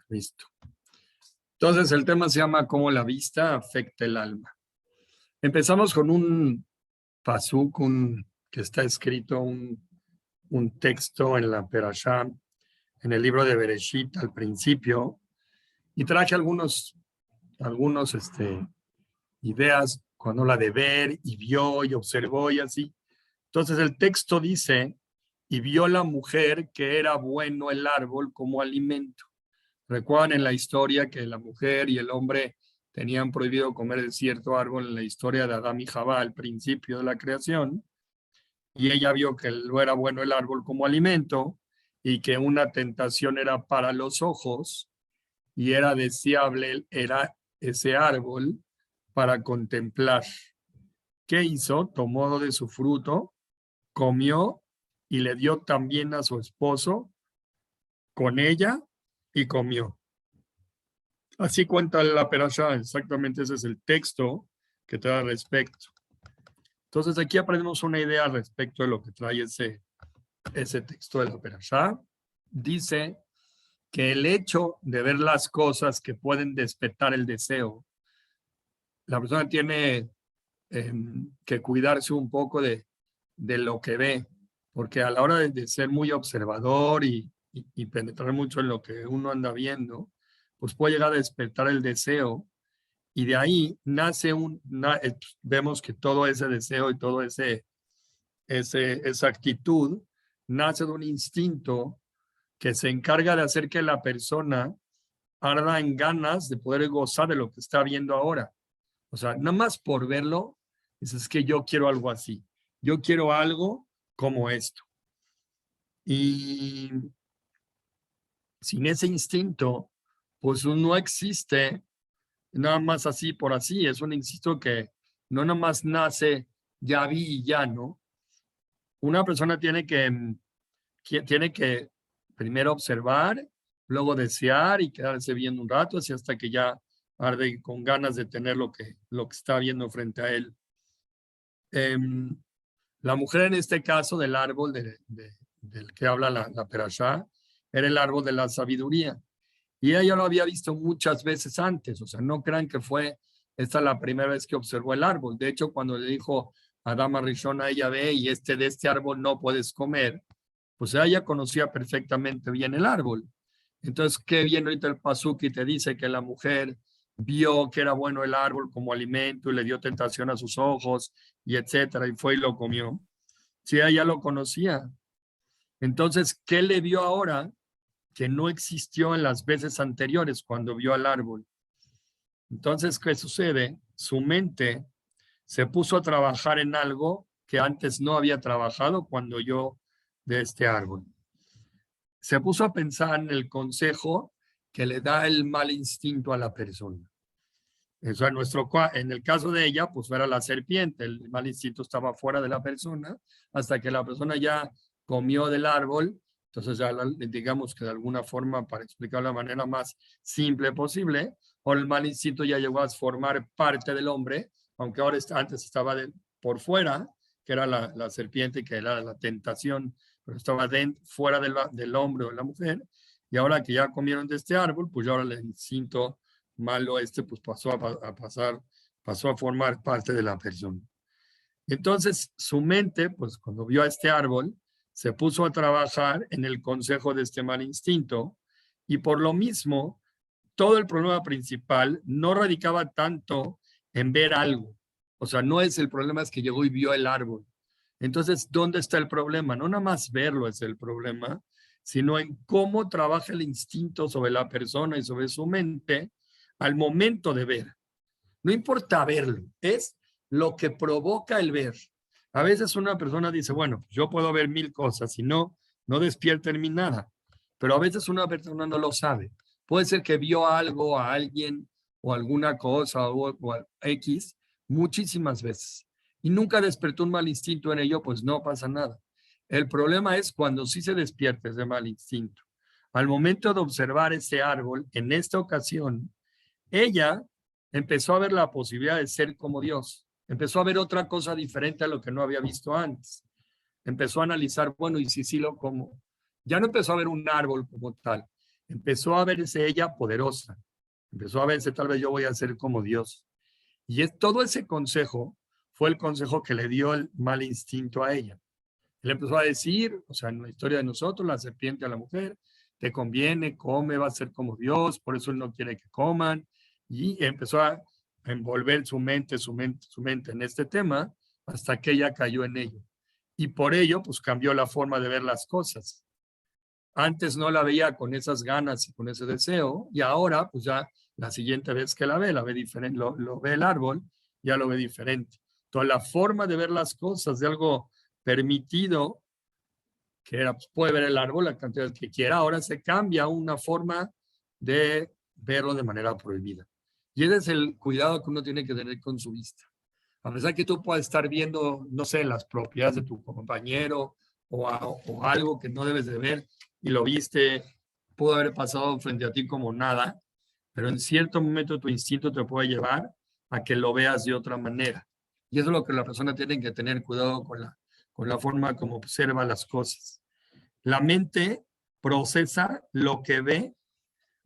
Listo. Entonces el tema se llama cómo la vista afecta el alma. Empezamos con un pasuk, que está escrito, un texto en la Perashá, en el libro de Bereshit al principio, y traje algunos ideas cuando la de ver y vio y observó y así. Entonces el texto dice, y vio la mujer que era bueno el árbol como alimento. Recuerdan en la historia que la mujer y el hombre tenían prohibido comer de cierto árbol en la historia de Adán y Jabá al principio de la creación, y ella vio que no era bueno el árbol como alimento y que una tentación era para los ojos y era deseable era ese árbol para contemplar. ¿Qué hizo? Tomó de su fruto, comió y le dio también a su esposo con ella y comió. Así cuenta la Perashá, exactamente ese es el texto que trae al respecto. Entonces aquí aprendemos una idea al respecto de lo que trae ese texto de la Perashá. Dice que el hecho de ver las cosas que pueden despertar el deseo, la persona tiene que cuidarse un poco de lo que ve, porque a la hora de ser muy observador y penetrar mucho en lo que uno anda viendo, pues puede llegar a despertar el deseo y de ahí nace vemos que todo ese deseo y todo esa actitud nace de un instinto que se encarga de hacer que la persona arda en ganas de poder gozar de lo que está viendo ahora. O sea, nada más por verlo, es que yo quiero algo así. Yo quiero algo como esto. Y sin ese instinto, pues no existe nada más así por así. Es un instinto que no nada más nace, ya vi y ya, ¿no? Una persona tiene que primero observar, luego desear y quedarse viendo un rato, así hasta que ya arde con ganas de tener lo que está viendo frente a él. La mujer en este caso del árbol del que habla la Perashá, era el árbol de la sabiduría. Y ella lo había visto muchas veces antes, o sea, no crean que fue esta la primera vez que observó el árbol. De hecho, cuando le dijo a Adama Rishon a ella, ve, y de este árbol no puedes comer, pues ella conocía perfectamente bien el árbol. Entonces, qué bien ahorita el Pasuki te dice que la mujer vio que era bueno el árbol como alimento y le dio tentación a sus ojos y etcétera, y fue y lo comió. Si ella lo conocía. Entonces, ¿qué le vio ahora que no existió en las veces anteriores cuando vio al árbol? Entonces, ¿qué sucede? Su mente se puso a trabajar en algo que antes no había trabajado cuando yo de este árbol. Se puso a pensar en el consejo que le da el mal instinto a la persona. Eso en el caso de ella, pues era la serpiente, el mal instinto estaba fuera de la persona, hasta que la persona ya comió del árbol. Entonces ya digamos que de alguna forma, para explicar de la manera más simple posible, o el mal instinto ya llegó a formar parte del hombre, aunque ahora antes estaba por fuera, que era la serpiente, que era la tentación, pero estaba fuera del hombre o de la mujer, y ahora que ya comieron de este árbol, pues ya ahora el instinto malo pues pasó a formar parte de la persona. Entonces su mente, pues cuando vio a este árbol, se puso a trabajar en el consejo de este mal instinto, y por lo mismo todo el problema principal no radicaba tanto en ver algo. O sea, no es el problema, es que llegó y vio el árbol. Entonces, ¿dónde está el problema? No nada más verlo es el problema, sino en cómo trabaja el instinto sobre la persona y sobre su mente al momento de ver. No importa verlo, es lo que provoca el ver. A veces una persona dice, bueno, yo puedo ver 1000 cosas y no despierta en mí nada. Pero a veces una persona no lo sabe. Puede ser que vio algo a alguien o alguna cosa o X muchísimas veces y nunca despertó un mal instinto en ello, pues no pasa nada. El problema es cuando sí se despierta ese mal instinto. Al momento de observar ese árbol, en esta ocasión, ella empezó a ver la posibilidad de ser como Dios. Empezó a ver otra cosa diferente a lo que no había visto antes. Empezó a analizar, bueno, y si sí lo como. Ya no empezó a ver un árbol como tal. empezó a verse ella poderosa, empezó a verse, tal vez yo voy a ser como Dios. Y todo ese consejo fue el consejo que le dio el mal instinto a ella. Él empezó a decir, o sea, en la historia de nosotros, la serpiente a la mujer, te conviene, come, va a ser como Dios, por eso él no quiere que coman. Y empezó a envolver su mente en este tema hasta que ella cayó en ello. Y por ello, pues cambió la forma de ver las cosas. Antes no la veía con esas ganas y con ese deseo, y ahora, pues ya la siguiente vez que la ve diferente, lo ve el árbol, ya lo ve diferente. Entonces, la forma de ver las cosas de algo permitido, que era, pues, puede ver el árbol la cantidad que quiera, ahora se cambia a una forma de verlo de manera prohibida. Y ese es el cuidado que uno tiene que tener con su vista. A pesar que tú puedas estar viendo, no sé, las propiedades de tu compañero o algo que no debes de ver y lo viste, pudo haber pasado frente a ti como nada, pero en cierto momento tu instinto te puede llevar a que lo veas de otra manera. Y eso es lo que la persona tiene que tener cuidado con la forma como observa las cosas. La mente procesa lo que ve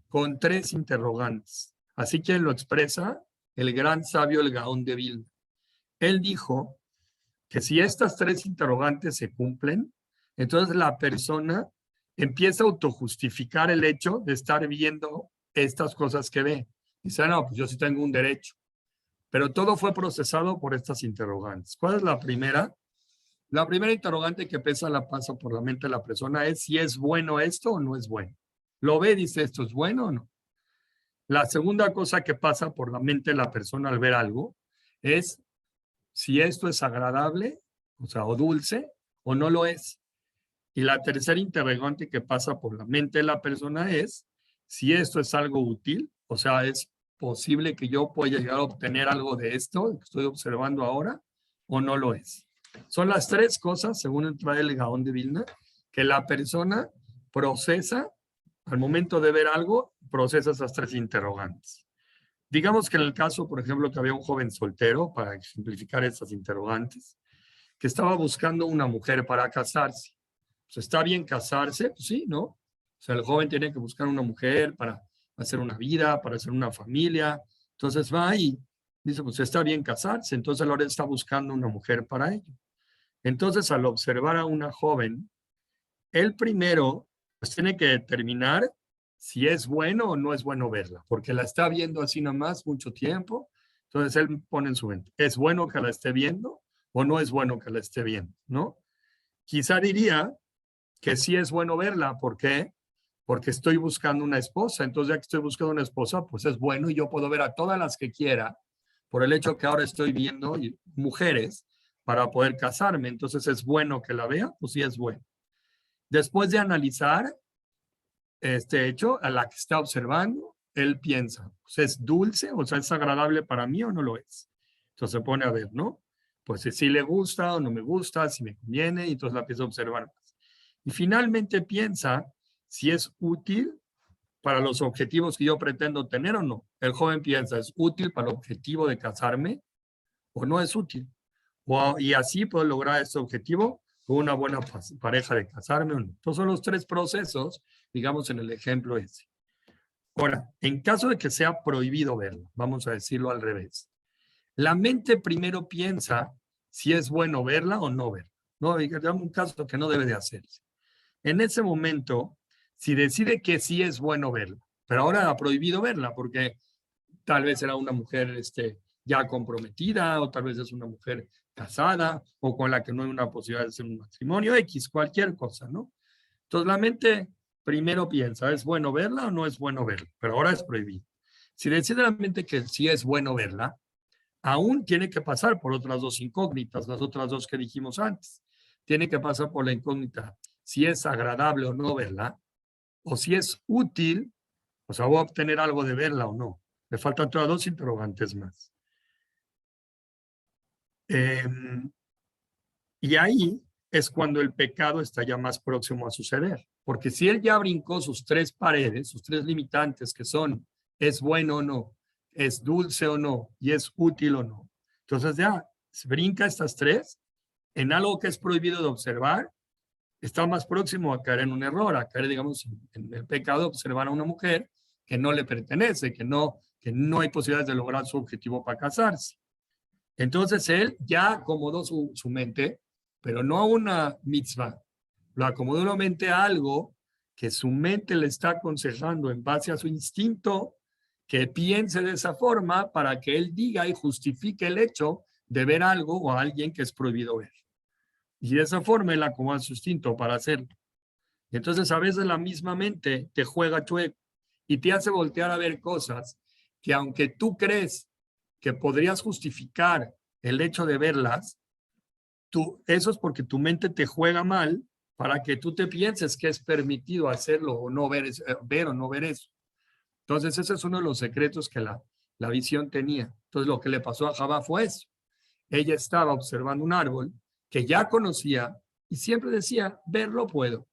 con 3 interrogantes. Así que lo expresa el gran sabio el Gaón de Vilna. Él dijo que si estas 3 interrogantes se cumplen, entonces la persona empieza a autojustificar el hecho de estar viendo estas cosas que ve. Dice, no, pues yo sí tengo un derecho. Pero todo fue procesado por estas interrogantes. ¿Cuál es la primera? La primera interrogante que pasa por la mente de la persona es si es bueno esto o no es bueno. Lo ve, dice, ¿esto es bueno o no? La segunda cosa que pasa por la mente de la persona al ver algo es si esto es agradable, o sea, o dulce, o no lo es. Y la tercera interrogante que pasa por la mente de la persona es si esto es algo útil, o sea, es posible que yo pueda llegar a obtener algo de esto que estoy observando ahora, o no lo es. Son las 3 cosas, según trae el Gaón de Vilna, que la persona procesa al momento de ver algo, procesa esas 3 interrogantes. Digamos que en el caso, por ejemplo, que había un joven soltero, para simplificar esas interrogantes, que estaba buscando una mujer para casarse. Pues, ¿está bien casarse? Pues sí, ¿no? O sea, el joven tiene que buscar una mujer para hacer una vida, para hacer una familia. Entonces va y dice, pues está bien casarse. Entonces ahora está buscando una mujer para ello. Entonces, al observar a una joven, él primero pues tiene que determinar si es bueno o no es bueno verla, porque la está viendo así nomás mucho tiempo. Entonces él pone en su mente, ¿es bueno que la esté viendo o no es bueno que la esté viendo? ¿No? Quizá diría que sí es bueno verla. ¿Por qué? Porque estoy buscando una esposa. Entonces, ya que estoy buscando una esposa, pues es bueno y yo puedo ver a todas las que quiera por el hecho que ahora estoy viendo mujeres para poder casarme. Entonces, ¿es bueno que la vea? Pues sí es bueno. Después de analizar este hecho, a la que está observando, él piensa, pues es dulce, o sea, es agradable para mí o no lo es. Entonces se pone a ver, ¿no? Pues si le gusta o no me gusta, si me conviene, y entonces la empieza a observar más. Y finalmente piensa si es útil para los objetivos que yo pretendo tener o no. El joven piensa, ¿es útil para el objetivo de casarme o no es útil? Y así puedo lograr este objetivo con una buena pareja de casarme o no. Entonces son los 3 procesos, digamos, en el ejemplo ese. Ahora, en caso de que sea prohibido verlo, vamos a decirlo al revés. La mente primero piensa si es bueno verla o no verla. No, digamos un caso que no debe de hacerse. En ese momento, si decide que sí es bueno verla, pero ahora ha prohibido verla porque tal vez era una mujer ya comprometida o tal vez es una mujer casada o con la que no hay una posibilidad de hacer un matrimonio X, cualquier cosa, ¿no? Entonces la mente primero piensa, ¿es bueno verla o no es bueno verla? Pero ahora es prohibido. Si decide la mente que sí es bueno verla, aún tiene que pasar por otras 2 incógnitas, las otras 2 que dijimos antes. Tiene que pasar por la incógnita si es agradable o no verla, o si es útil, o sea, voy a obtener algo de verla o no. Le faltan todas 2 interrogantes más. Y ahí es cuando el pecado está ya más próximo a suceder. Porque si él ya brincó sus 3 paredes, sus 3 limitantes que son, es bueno o no, es dulce o no, y es útil o no. Entonces ya brinca estas 3 en algo que es prohibido de observar, está más próximo a caer en un error, a caer, digamos, en el pecado de observar a una mujer que no le pertenece, que no hay posibilidades de lograr su objetivo para casarse. Entonces él ya acomodó su mente, pero no a una mitzvah, lo acomodó la mente a algo que su mente le está aconsejando en base a su instinto, que piense de esa forma para que él diga y justifique el hecho de ver algo o a alguien que es prohibido ver. Y de esa forma él acomoda su instinto para hacerlo. Y entonces a veces la misma mente te juega chueco y te hace voltear a ver cosas que aunque tú crees que podrías justificar el hecho de verlas, eso es porque tu mente te juega mal para que tú te pienses que es permitido hacerlo o no ver o no ver eso. Entonces ese es uno de los secretos que la visión tenía. Entonces lo que le pasó a Jabá fue eso. Ella estaba observando un árbol que ya conocía y siempre decía, verlo puedo.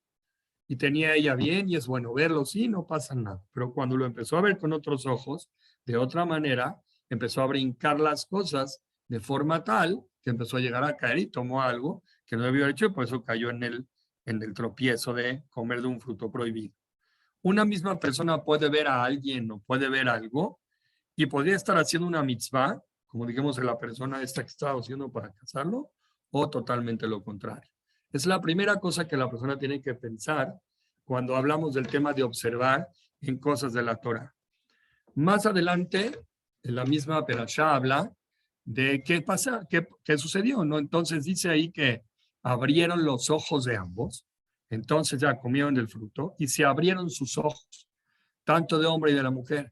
Y tenía ella bien y es bueno verlo, sí, no pasa nada. Pero cuando lo empezó a ver con otros ojos, de otra manera, empezó a brincar las cosas de forma tal que empezó a llegar a caer y tomó algo que no debió haber hecho y por eso cayó en el tropiezo de comer de un fruto prohibido. Una misma persona puede ver a alguien o puede ver algo y podría estar haciendo una mitzvah, como digamos la persona esta que estaba haciendo para casarlo, o totalmente lo contrario. Es la primera cosa que la persona tiene que pensar cuando hablamos del tema de observar en cosas de la Torah. Más adelante, en la misma Perashá habla de qué pasa, qué sucedió, ¿no? Entonces dice ahí que abrieron los ojos de ambos, entonces ya comieron del fruto y se abrieron sus ojos, tanto de hombre y de la mujer,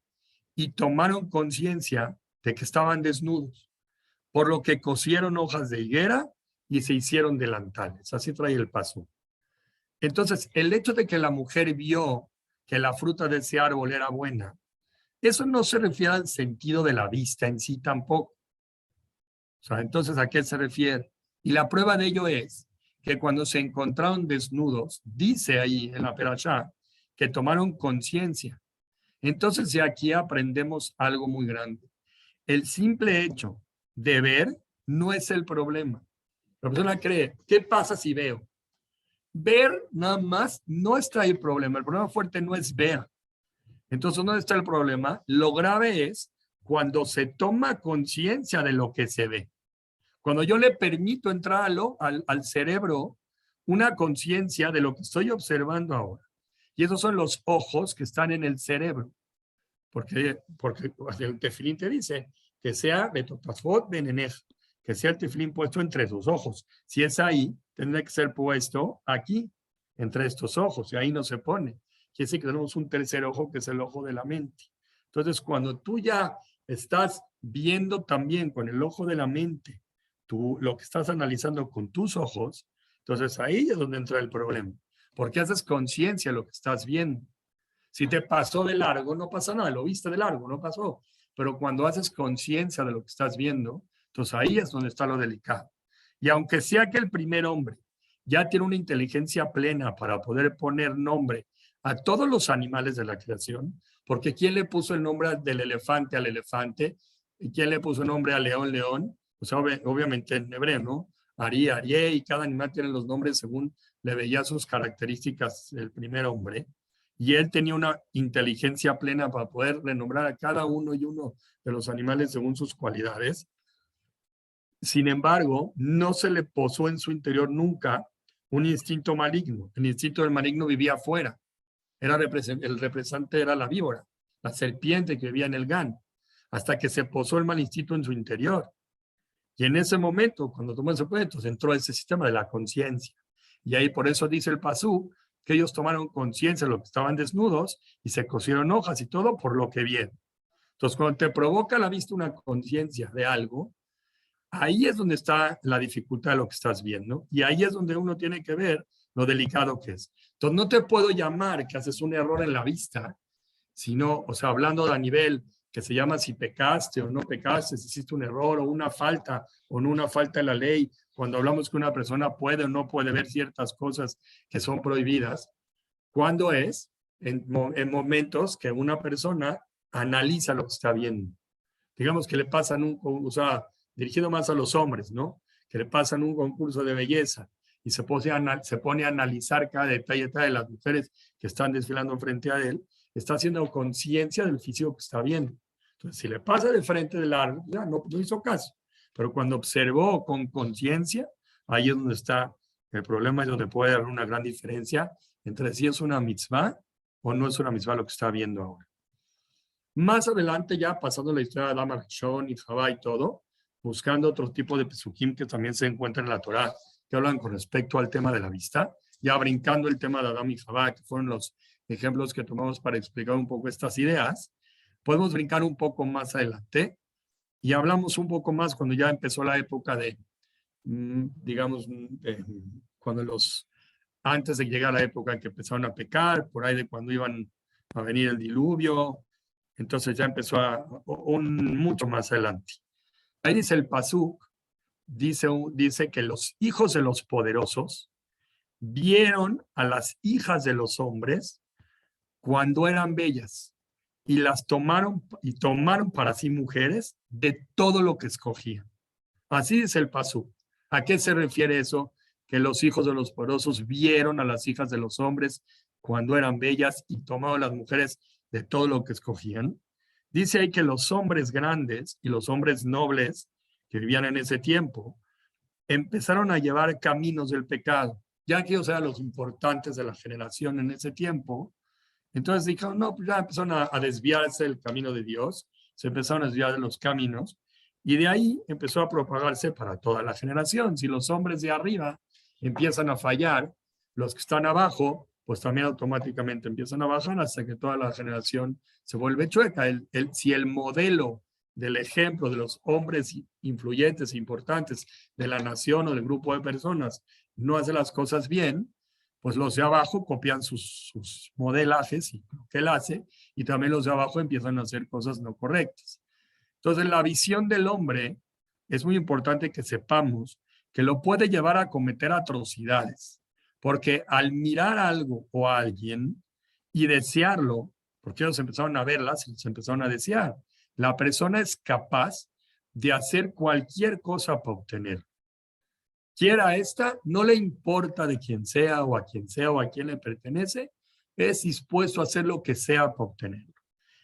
y tomaron conciencia de que estaban desnudos, por lo que cosieron hojas de higuera y se hicieron delantales. Así trae el paso. Entonces, el hecho de que la mujer vio que la fruta de ese árbol era buena, eso no se refiere al sentido de la vista en sí tampoco. O sea, entonces, ¿a qué se refiere? Y la prueba de ello es que cuando se encontraron desnudos, dice ahí en la Perashá, que tomaron conciencia. Entonces, de aquí aprendemos algo muy grande. El simple hecho de ver no es el problema. La persona cree, ¿qué pasa si veo? Ver nada más no está ahí el problema. El problema fuerte no es ver. Entonces, ¿dónde está el problema? Lo grave es cuando se toma conciencia de lo que se ve. Cuando yo le permito entrar al cerebro una conciencia de lo que estoy observando ahora. Y esos son los ojos que están en el cerebro. Porque el tefilín te dice que sea betotafot benenej, que sea el tefilín puesto entre tus ojos. Si es ahí, tendrá que ser puesto aquí, entre estos ojos, y ahí no se pone. Quiere decir que tenemos un tercer ojo que es el ojo de la mente. Entonces, cuando tú ya estás viendo también con el ojo de la mente lo que estás analizando con tus ojos, entonces ahí es donde entra el problema. Porque haces conciencia de lo que estás viendo. Si te pasó de largo, no pasa nada, lo viste de largo, no pasó. Pero cuando haces conciencia de lo que estás viendo, entonces ahí es donde está lo delicado. Y aunque sea que el primer hombre ya tiene una inteligencia plena para poder poner nombre a todos los animales de la creación, porque ¿quién le puso el nombre del elefante al elefante? ¿Y quién le puso el nombre al león, león? O sea, obviamente en hebreo, ¿no? Ari, Arié, y cada animal tiene los nombres según le veía sus características el primer hombre. Y él tenía una inteligencia plena para poder renombrar a cada uno y uno de los animales según sus cualidades. Sin embargo, no se le posó en su interior nunca un instinto maligno. El instinto del maligno vivía afuera. El representante era la víbora, la serpiente que vivía en el Gan, hasta que se posó el mal instinto en su interior. Y en ese momento, cuando tomó ese momento, entró ese sistema de la conciencia. Y ahí por eso dice el Pasú, que ellos tomaron conciencia de lo que estaban desnudos y se cosieron hojas y todo por lo que vieron. Entonces, cuando te provoca la vista una conciencia de algo, ahí es donde está la dificultad de lo que estás viendo y ahí es donde uno tiene que ver lo delicado que es. Entonces, no te puedo llamar que haces un error en la vista, sino, o sea, hablando a nivel que se llama si pecaste o no pecaste, si hiciste un error o una falta o no una falta de la ley, cuando hablamos que una persona puede o no puede ver ciertas cosas que son prohibidas, ¿cuándo es? En momentos que una persona analiza lo que está viendo. Digamos que le pasan o sea, dirigido más a los hombres, ¿no? Que le pasan un concurso de belleza y se pone a analizar cada detalle de las mujeres que están desfilando frente a él, está haciendo conciencia del físico que está viendo. Entonces, si le pasa de frente del árbol, ya no hizo caso. Pero cuando observó con conciencia, ahí es donde está el problema, es donde puede haber una gran diferencia entre si es una mitzvah o no es una mitzvah lo que está viendo ahora. Más adelante, ya pasando la historia de Adam Arishon y Javá y todo, buscando otro tipo de pesukim que también se encuentran en la Torá, que hablan con respecto al tema de la vista, ya brincando el tema de Adam y Javá, que fueron los ejemplos que tomamos para explicar un poco estas ideas, podemos brincar un poco más adelante y hablamos un poco más cuando ya empezó la época de, digamos, cuando antes de llegar a la época en que empezaron a pecar, por ahí de cuando iban a venir el diluvio, entonces ya empezó mucho más adelante. Ahí dice el Pasuk, dice que los hijos de los poderosos vieron a las hijas de los hombres cuando eran bellas y las tomaron para sí mujeres de todo lo que escogían. Así dice el Pasuk. ¿A qué se refiere eso? Que los hijos de los poderosos vieron a las hijas de los hombres cuando eran bellas y tomaron las mujeres de todo lo que escogían. Dice ahí que los hombres grandes y los hombres nobles que vivían en ese tiempo empezaron a llevar caminos del pecado, ya que ellos eran los importantes de la generación en ese tiempo. Entonces dijeron, no, pues ya empezaron a desviarse del camino de Dios, se empezaron a desviar de los caminos, y de ahí empezó a propagarse para toda la generación. Si los hombres de arriba empiezan a fallar, los que están abajo, pues también automáticamente empiezan a bajar hasta que toda la generación se vuelve chueca. Si el modelo del ejemplo de los hombres influyentes e importantes de la nación o del grupo de personas no hace las cosas bien, pues los de abajo copian sus modelajes y lo que él hace, y también los de abajo empiezan a hacer cosas no correctas. Entonces, la visión del hombre es muy importante que sepamos que lo puede llevar a cometer atrocidades, porque al mirar algo o a alguien y desearlo, porque ellos empezaron a verlas y se empezaron a desear, la persona es capaz de hacer cualquier cosa para obtenerlo. Quiera esta, no le importa de quién sea o a quién le pertenece, es dispuesto a hacer lo que sea para obtenerlo.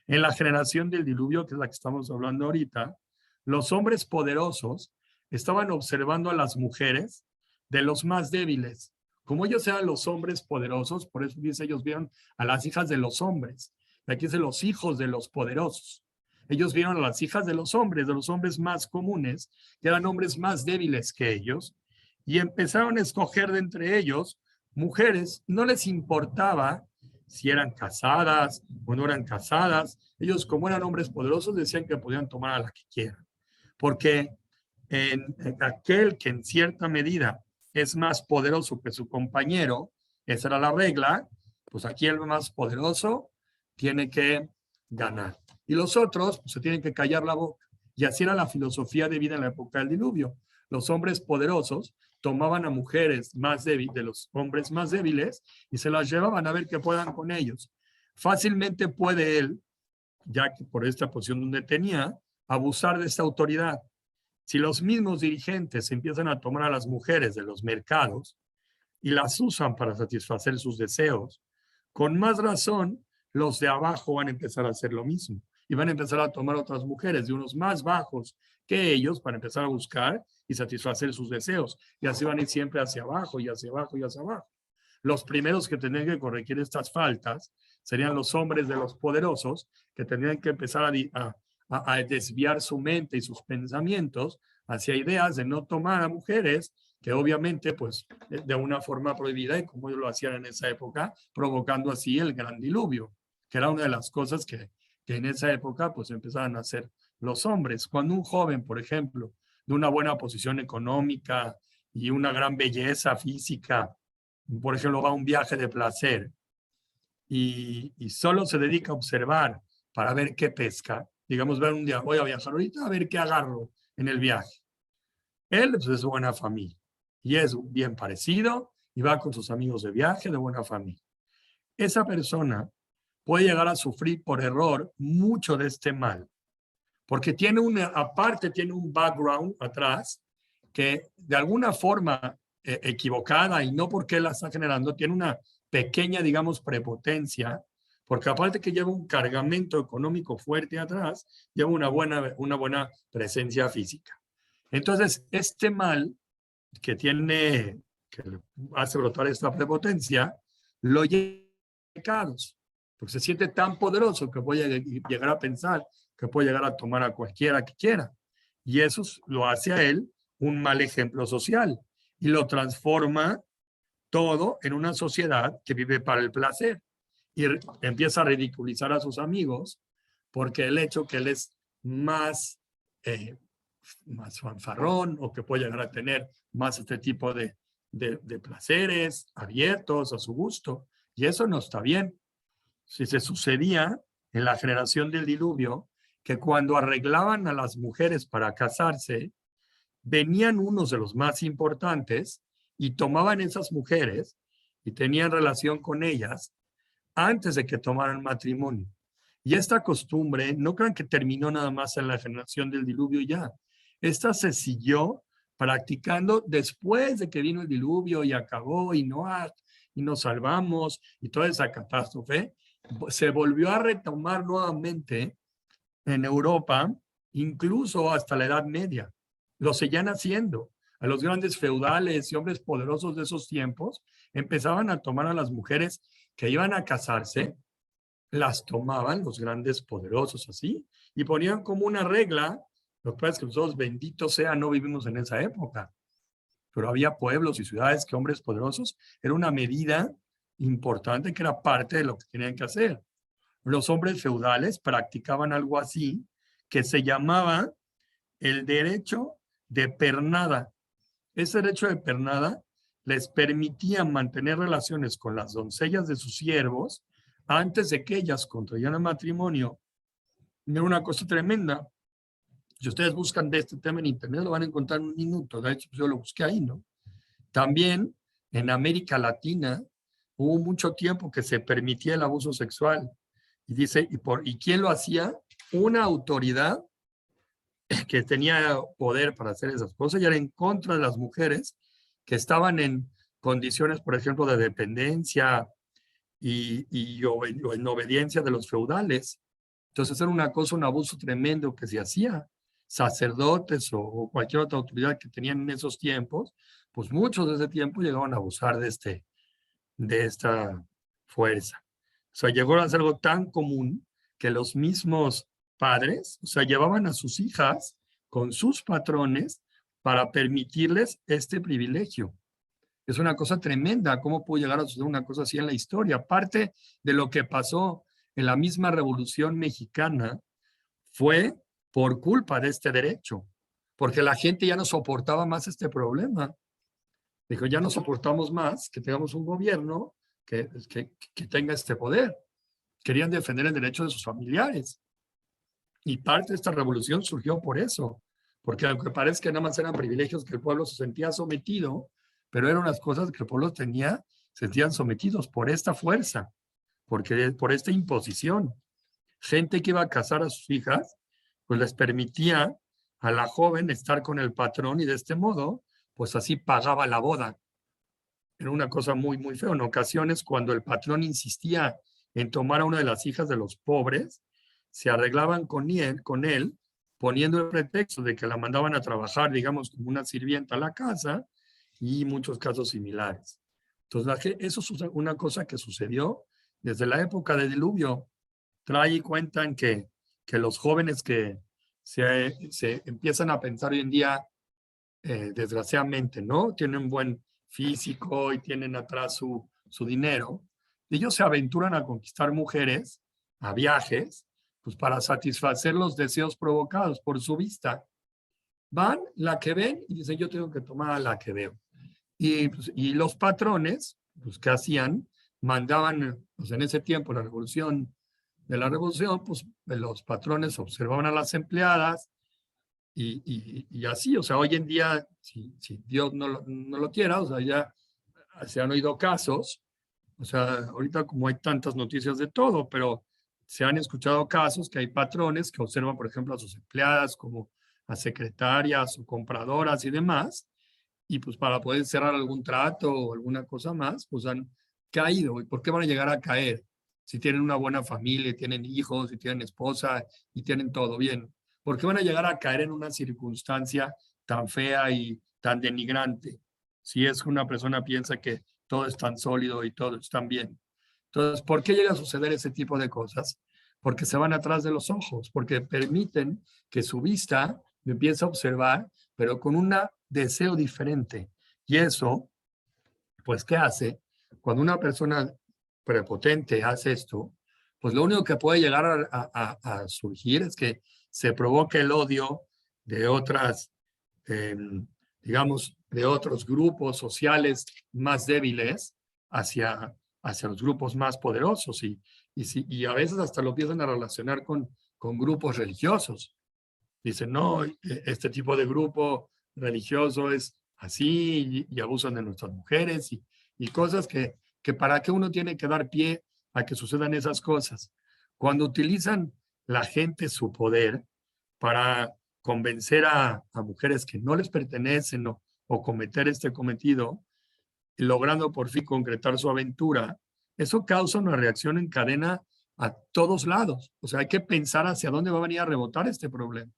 En la generación del diluvio, que es la que estamos hablando ahorita, los hombres poderosos estaban observando a las mujeres de los más débiles. Como ellos eran los hombres poderosos, por eso dice, ellos vieron a las hijas de los hombres. Aquí dice los hijos de los poderosos. Ellos vieron a las hijas de los hombres más comunes, que eran hombres más débiles que ellos, y empezaron a escoger de entre ellos mujeres. No les importaba si eran casadas o no eran casadas. Ellos, como eran hombres poderosos, decían que podían tomar a la que quieran. Porque en aquel que en cierta medida es más poderoso que su compañero, esa era la regla, pues aquí el más poderoso tiene que ganar. Y los otros pues, se tienen que callar la boca. Y así era la filosofía de vida en la época del diluvio. Los hombres poderosos tomaban a mujeres más débiles, de los hombres más débiles, y se las llevaban a ver qué puedan con ellos. Fácilmente puede él, ya que por esta posición donde tenía, abusar de esta autoridad. Si los mismos dirigentes empiezan a tomar a las mujeres de los mercados y las usan para satisfacer sus deseos, con más razón, los de abajo van a empezar a hacer lo mismo y van a empezar a tomar otras mujeres de unos más bajos que ellos para empezar a buscar y satisfacer sus deseos. Y así van a ir siempre hacia abajo y hacia abajo y hacia abajo. Los primeros que tendrían que corregir estas faltas serían los hombres de los poderosos, que tendrían que empezar a desviar su mente y sus pensamientos hacia ideas de no tomar a mujeres que obviamente pues de una forma prohibida, y como ellos lo hacían en esa época, provocando así el gran diluvio, que era una de las cosas que en esa época pues empezaban a hacer los hombres. Cuando un joven, por ejemplo, de una buena posición económica y una gran belleza física, por ejemplo, va a un viaje de placer y solo se dedica a observar para ver qué pesca, digamos, ver un día, voy a viajar ahorita a ver qué agarro en el viaje. Él pues, es buena familia y es bien parecido y va con sus amigos de viaje de buena familia. Esa persona puede llegar a sufrir por error mucho de este mal, porque tiene un background atrás que de alguna forma equivocada y no porque la está generando, tiene una pequeña, digamos, prepotencia, porque aparte que lleva un cargamento económico fuerte atrás, lleva una buena presencia física. Entonces, este mal que tiene, que hace brotar esta prepotencia, lo lleva a pecados, porque se siente tan poderoso que puede llegar a pensar que puede llegar a tomar a cualquiera que quiera. Y eso lo hace a él un mal ejemplo social y lo transforma todo en una sociedad que vive para el placer y empieza a ridiculizar a sus amigos porque el hecho que él es más fanfarrón o que puede llegar a tener más este tipo de placeres abiertos a su gusto. Y eso no está bien. Si se sucedía en la generación del diluvio, que cuando arreglaban a las mujeres para casarse, venían unos de los más importantes y tomaban esas mujeres y tenían relación con ellas antes de que tomaran matrimonio. Y esta costumbre, no crean que terminó nada más en la generación del diluvio ya. Esta se siguió practicando después de que vino el diluvio y acabó y nos salvamos y toda esa catástrofe. Se volvió a retomar nuevamente en Europa, incluso hasta la Edad Media. Lo seguían haciendo. A los grandes feudales y hombres poderosos de esos tiempos empezaban a tomar a las mujeres que iban a casarse, las tomaban los grandes poderosos así y ponían como una regla. Lo que pasa es que nosotros, bendito sea, no vivimos en esa época, pero había pueblos y ciudades que hombres poderosos era una medida importante que era parte de lo que tenían que hacer. Los hombres feudales practicaban algo así que se llamaba el derecho de pernada. Ese derecho de pernada les permitía mantener relaciones con las doncellas de sus siervos antes de que ellas contrayeran matrimonio. Era una cosa tremenda. Si ustedes buscan de este tema en internet, lo van a encontrar en un minuto. De hecho, yo lo busqué ahí, ¿no? También en América Latina hubo mucho tiempo que se permitía el abuso sexual. Y dice, ¿y quién lo hacía? Una autoridad que tenía poder para hacer esas cosas y era en contra de las mujeres que estaban en condiciones, por ejemplo, de dependencia o en obediencia de los feudales. Entonces era una cosa, un abuso tremendo que se hacía. Sacerdotes o cualquier otra autoridad que tenían en esos tiempos, pues muchos de ese tiempo llegaban a abusar de esta fuerza. O sea, llegó a ser algo tan común que los mismos padres, o sea, llevaban a sus hijas con sus patrones para permitirles este privilegio. Es una cosa tremenda, cómo pudo llegar a suceder una cosa así en la historia. Aparte de lo que pasó en la misma Revolución Mexicana, fue por culpa de este derecho, porque la gente ya no soportaba más este problema. Dijo, ya no soportamos más que tengamos un gobierno que tenga este poder. Querían defender el derecho de sus familiares. Y parte de esta revolución surgió por eso, porque aunque parezca que nada más eran privilegios que el pueblo se sentía sometido, pero eran unas cosas que el pueblo sentían sometidos por esta fuerza, por esta imposición. Gente que iba a casar a sus hijas, pues les permitía a la joven estar con el patrón y de este modo, pues así pagaba la boda. Era una cosa muy, muy fea. En ocasiones, cuando el patrón insistía en tomar a una de las hijas de los pobres, se arreglaban con él poniendo el pretexto de que la mandaban a trabajar, digamos, como una sirvienta a la casa y muchos casos similares. Entonces, eso es una cosa que sucedió desde la época del diluvio. Trae y cuentan que los jóvenes que se empiezan a pensar hoy en día, desgraciadamente, ¿no? Tienen buen físico y tienen atrás su dinero. Ellos se aventuran a conquistar mujeres, a viajes, pues para satisfacer los deseos provocados por su vista. Van, la que ven, y dicen, yo tengo que tomar a la que veo. Y los patrones, pues, ¿qué hacían? Mandaban, pues en ese tiempo, la revolución, pues los patrones observaban a las empleadas y así, o sea, hoy en día, si Dios no lo quiera, o sea, ya se han oído casos, o sea, ahorita como hay tantas noticias de todo, pero se han escuchado casos que hay patrones que observan, por ejemplo, a sus empleadas como a secretarias o compradoras y demás, y pues para poder cerrar algún trato o alguna cosa más, pues han caído. ¿Y por qué van a llegar a caer? Si tienen una buena familia, tienen hijos, si tienen esposa y tienen todo bien. ¿Por qué van a llegar a caer en una circunstancia tan fea y tan denigrante? Si es que una persona piensa que todo es tan sólido y todo es tan bien. Entonces, ¿por qué llega a suceder ese tipo de cosas? Porque se van atrás de los ojos, porque permiten que su vista empiece a observar, pero con un deseo diferente. Y eso, pues, ¿qué hace? Cuando una persona prepotente hace esto, pues lo único que puede llegar a surgir es que se provoque el odio de otras, eh, digamos, de otros grupos sociales más débiles hacia los grupos más poderosos y a veces hasta lo empiezan a relacionar con grupos religiosos. Dicen, no, este tipo de grupo religioso es así y abusan de nuestras mujeres y cosas que para qué uno tiene que dar pie a que sucedan esas cosas. Cuando utilizan la gente su poder para convencer a mujeres que no les pertenecen o cometer este cometido, logrando por fin concretar su aventura, eso causa una reacción en cadena a todos lados. O sea, hay que pensar hacia dónde va a venir a rebotar este problema.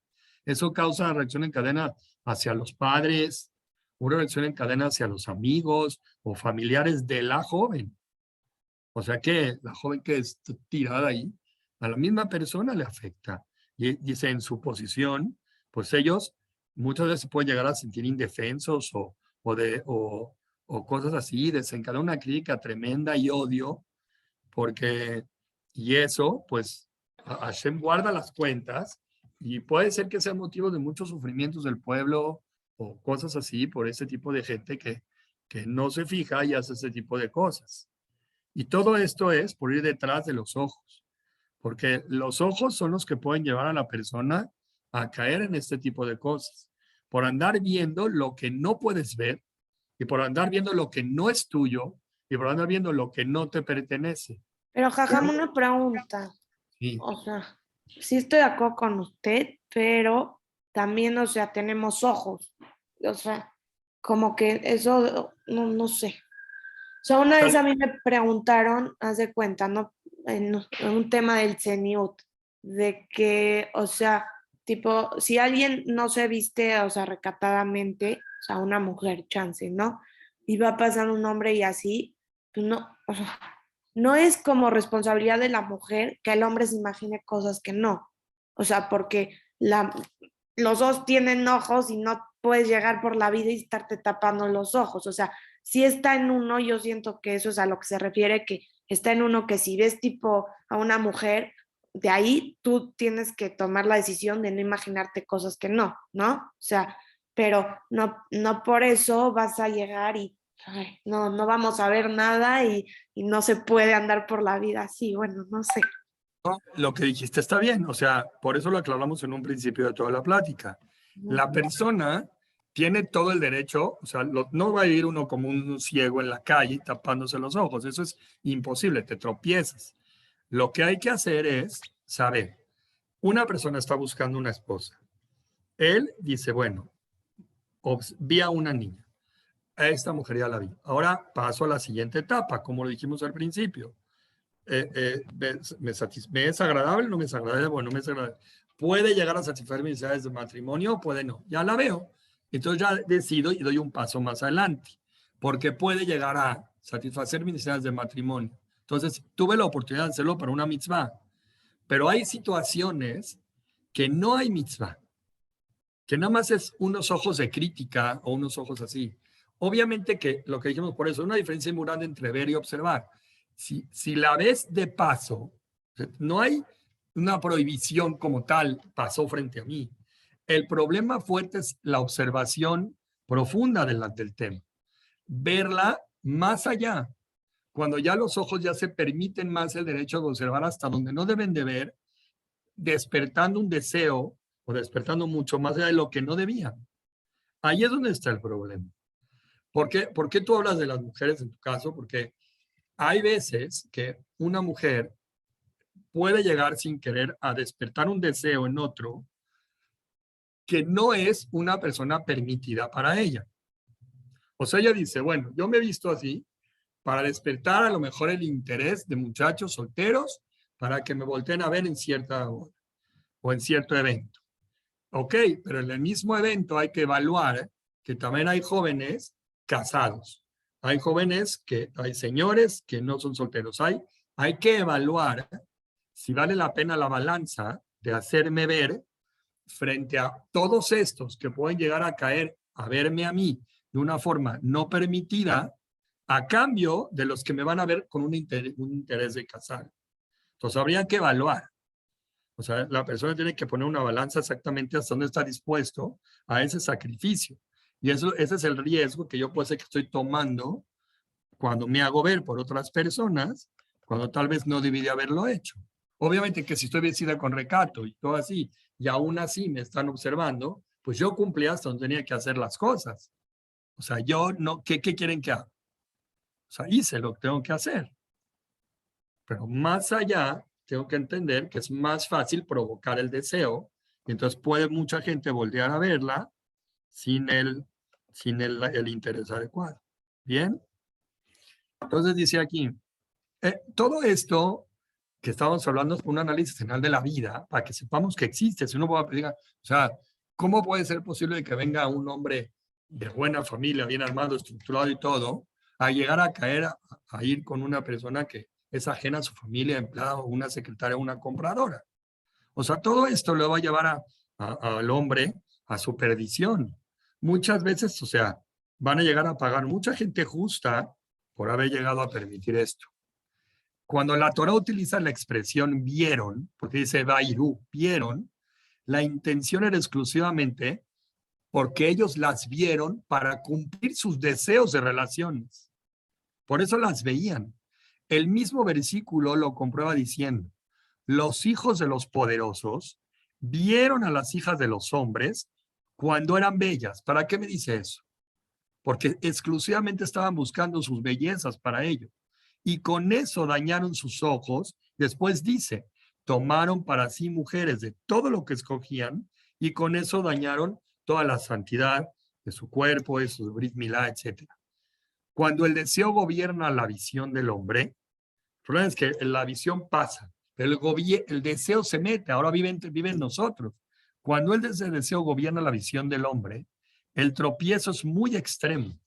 Eso causa una reacción en cadena hacia los padres, una reacción en cadena hacia los amigos o familiares de la joven. O sea que la joven que es tirada ahí, a la misma persona le afecta. Y dice, en su posición, pues ellos muchas veces pueden llegar a sentir indefensos o cosas así, desencadenar una crítica tremenda y odio, porque, y eso, pues, Hashem guarda las cuentas y puede ser que sea motivo de muchos sufrimientos del pueblo o cosas así por ese tipo de gente que no se fija y hace ese tipo de cosas. Y todo esto es por ir detrás de los ojos, porque los ojos son los que pueden llevar a la persona a caer en este tipo de cosas, por andar viendo lo que no puedes ver y por andar viendo lo que no es tuyo y por andar viendo lo que no te pertenece. Pero Jajam, una pregunta. Sí. O sea, sí estoy de acuerdo con usted, pero también, o sea, tenemos ojos. O sea, como que eso, no sé. O sea, una vez a mí me preguntaron, haz de cuenta, ¿no? En un tema del CENIUT, de que, o sea, tipo, si alguien no se viste, o sea, recatadamente, o sea, una mujer, chance, ¿no? Y va a pasar un hombre y así, pues no, o sea, no es como responsabilidad de la mujer que el hombre se imagine cosas que no. O sea, porque los dos tienen ojos y no puedes llegar por la vida y estarte tapando los ojos. O sea, si está en uno, yo siento que eso es a lo que se refiere, que está en uno que si ves tipo a una mujer, de ahí tú tienes que tomar la decisión de no imaginarte cosas que no, ¿no? O sea, pero no por eso vas a llegar y ay, no vamos a ver nada y no se puede andar por la vida así, bueno, no sé. Lo que dijiste está bien, o sea, por eso lo aclaramos en un principio de toda la plática. La persona tiene todo el derecho, o sea, no va a ir uno como un ciego en la calle tapándose los ojos, eso es imposible, te tropiezas. Lo que hay que hacer es saber, una persona está buscando una esposa. Él dice, bueno, vi a una niña, a esta mujer ya la vi. Ahora paso a la siguiente etapa, como lo dijimos al principio. ¿Me es agradable? ¿No me es agradable? Bueno, no me es agradable. ¿Puede llegar a satisfacer mis necesidades de matrimonio? Puede no. Ya la veo. Entonces ya decido y doy un paso más adelante, porque puede llegar a satisfacer mis necesidades de matrimonio. Entonces tuve la oportunidad de hacerlo para una mitzvah, pero hay situaciones que no hay mitzvah, que nada más es unos ojos de crítica o unos ojos así. Obviamente que lo que dijimos por eso, es una diferencia muy grande entre ver y observar. Si la ves de paso, no hay una prohibición como tal, pasó frente a mí. El problema fuerte es la observación profunda del tema. Verla más allá. Cuando ya los ojos ya se permiten más el derecho de observar hasta donde no deben de ver, despertando un deseo o despertando mucho más allá de lo que no debían. Ahí es donde está el problema. ¿Por qué tú hablas de las mujeres en tu caso? Porque hay veces que una mujer puede llegar sin querer a despertar un deseo en otro que no es una persona permitida para ella. O sea, ella dice, bueno, yo me he visto así para despertar a lo mejor el interés de muchachos solteros para que me volteen a ver en cierta hora o en cierto evento. Ok, pero en el mismo evento hay que evaluar que también hay jóvenes casados. Hay jóvenes hay señores que no son solteros. Hay que evaluar si vale la pena la balanza de hacerme ver frente a todos estos que pueden llegar a caer a verme a mí de una forma no permitida, a cambio de los que me van a ver con un interés de casar. Entonces habría que evaluar. O sea, la persona tiene que poner una balanza exactamente hasta dónde está dispuesto a ese sacrificio. Y ese es el riesgo que yo puede ser que estoy tomando cuando me hago ver por otras personas, cuando tal vez no debí de haberlo hecho. Obviamente que si estoy vestida con recato y todo así, y aún así me están observando, pues yo cumplí hasta donde tenía que hacer las cosas. O sea, yo no, ¿qué quieren que haga? O sea, hice lo que tengo que hacer. Pero más allá, tengo que entender que es más fácil provocar el deseo, y entonces puede mucha gente voltear a verla sin el interés adecuado. ¿Bien? Entonces dice aquí, todo esto que estamos hablando es un análisis general de la vida, para que sepamos que existe. Si uno va a decir, o sea, ¿cómo puede ser posible que venga un hombre de buena familia, bien armado, estructurado y todo, a llegar a caer, a ir con una persona que es ajena a su familia, empleado, una secretaria, una compradora? O sea, todo esto le va a llevar al hombre a su perdición. Muchas veces, o sea, van a llegar a pagar mucha gente justa por haber llegado a permitir esto. Cuando la Torah utiliza la expresión vieron, porque dice Vairu, vieron, la intención era exclusivamente porque ellos las vieron para cumplir sus deseos de relaciones. Por eso las veían. El mismo versículo lo comprueba diciendo, los hijos de los poderosos vieron a las hijas de los hombres cuando eran bellas. ¿Para qué me dice eso? Porque exclusivamente estaban buscando sus bellezas para ellos. Y con eso dañaron sus ojos. Después dice, tomaron para sí mujeres de todo lo que escogían y con eso dañaron toda la santidad de su cuerpo, de su brit milá, etc. Cuando el deseo gobierna la visión del hombre, el problema es que la visión pasa, pero el deseo se mete, ahora vive en nosotros. Cuando el deseo gobierna la visión del hombre, el tropiezo es muy extremo.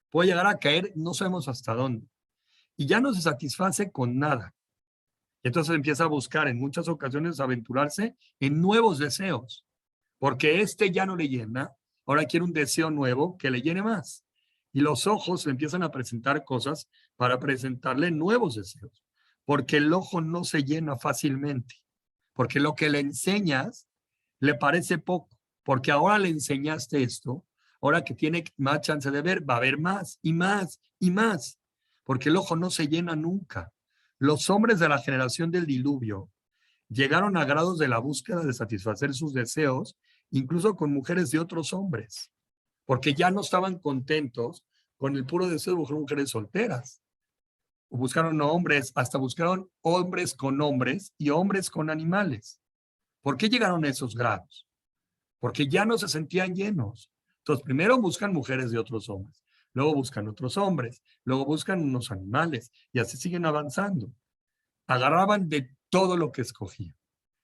Puede llegar a caer, no sabemos hasta dónde. Y ya no se satisface con nada. Entonces empieza a buscar en muchas ocasiones aventurarse en nuevos deseos, porque este ya no le llena, ahora quiere un deseo nuevo que le llene más. Y los ojos le empiezan a presentar cosas para presentarle nuevos deseos, porque el ojo no se llena fácilmente, porque lo que le enseñas le parece poco, porque ahora le enseñaste esto, ahora que tiene más chance de ver, va a ver más y más y más, porque el ojo no se llena nunca. Los hombres de la generación del diluvio llegaron a grados de la búsqueda de satisfacer sus deseos, incluso con mujeres de otros hombres, porque ya no estaban contentos con el puro deseo de buscar mujeres solteras. Buscaron hombres, hasta buscaron hombres con hombres y hombres con animales. ¿Por qué llegaron a esos grados? Porque ya no se sentían llenos. Entonces, primero buscan mujeres de otros hombres, luego buscan otros hombres, luego buscan unos animales y así siguen avanzando. Agarraban de todo lo que escogían.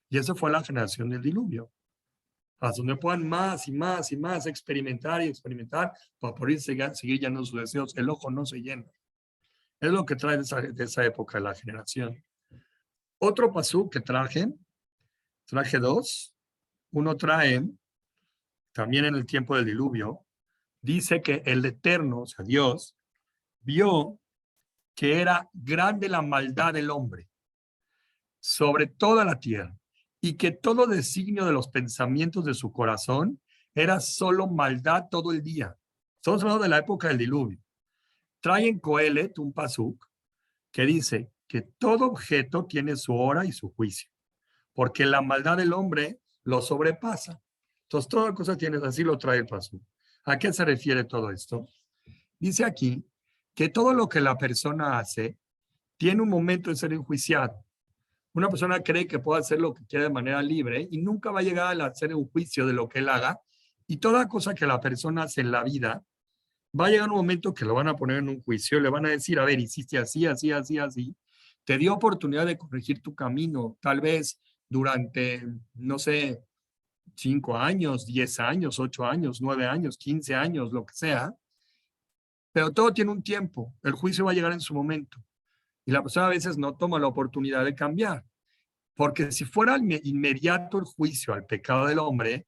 Y eso fue la generación del diluvio. Hasta donde puedan más y más y más experimentar y experimentar para poder seguir llenando sus deseos. El ojo no se llena. Es lo que trae de esa época la generación. Otro pasú que traje dos. Uno trae, también en el tiempo del diluvio, dice que el Eterno, o sea, Dios, vio que era grande la maldad del hombre sobre toda la tierra y que todo designio de los pensamientos de su corazón era solo maldad todo el día. Estamos hablando de la época del diluvio. Trae en Coelet un pasuk que dice que todo objeto tiene su hora y su juicio, porque la maldad del hombre lo sobrepasa. Entonces, toda cosa tiene, así lo trae el pasuk. ¿A qué se refiere todo esto? Dice aquí que todo lo que la persona hace tiene un momento de ser enjuiciado. Una persona cree que puede hacer lo que quiere de manera libre y nunca va a llegar a hacer un juicio de lo que él haga. Y toda cosa que la persona hace en la vida va a llegar un momento que lo van a poner en un juicio, le van a decir, a ver, hiciste así, así, así, así, te dio oportunidad de corregir tu camino, tal vez durante, no sé, 5 años, 10 años, 8 años, 9 años, 15 años, lo que sea, pero todo tiene un tiempo, el juicio va a llegar en su momento, y la persona a veces no toma la oportunidad de cambiar, porque si fuera inmediato el juicio al pecado del hombre,